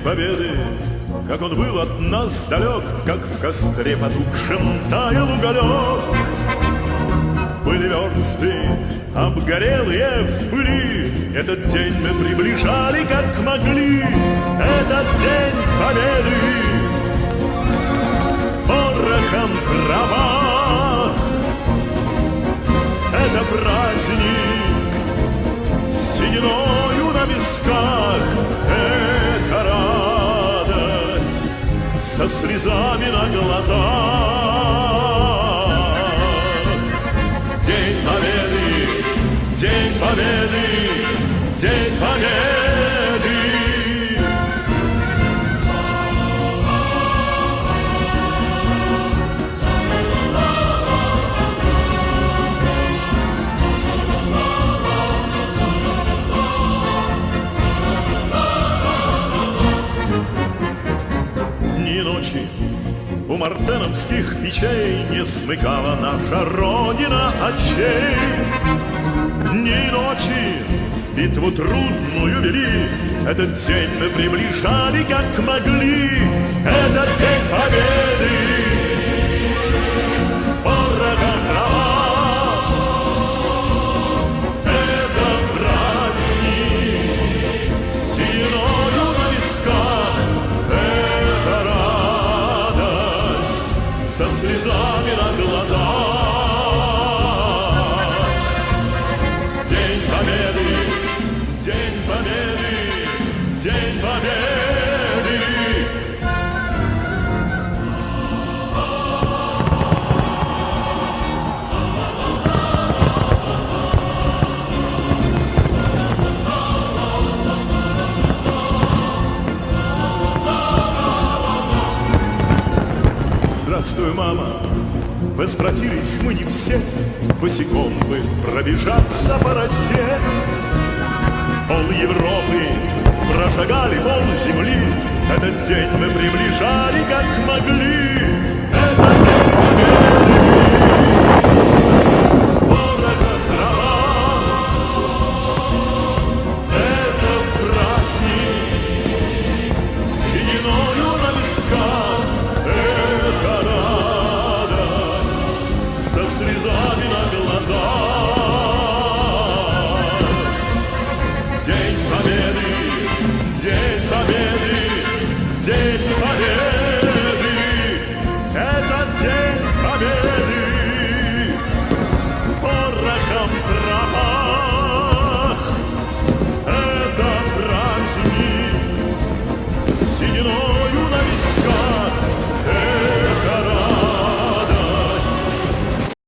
Победы, как он был от нас далек, как в костре потухшем таял уголек. Были версты обгорелые в пыли, этот день мы приближали, как могли. Этот день победы порохом трава. Это праздник сединою на висках, это радость со слезами на глазах. День победы, день победы, день победы. У мартеновских печей не смыкала наша Родина очей. Дни и ночи битву трудную вели, этот день мы приближали, как могли. Этот день победы порога трава. Это праздник синою на висках, со слезами на глазах. День победы, день победы, день победы. Здравствуй, мама, возвратились мы не все, босиком бы пробежаться по росе. Пол Европы прошагали, пол земли, этот день мы приближали, как могли. Этот день победы, порога трава. Это праздник сединою на висках, со слезами на глазах. День победы, день победы, день победы. Это день победы порохом пропах. Это праздник сединою на висках.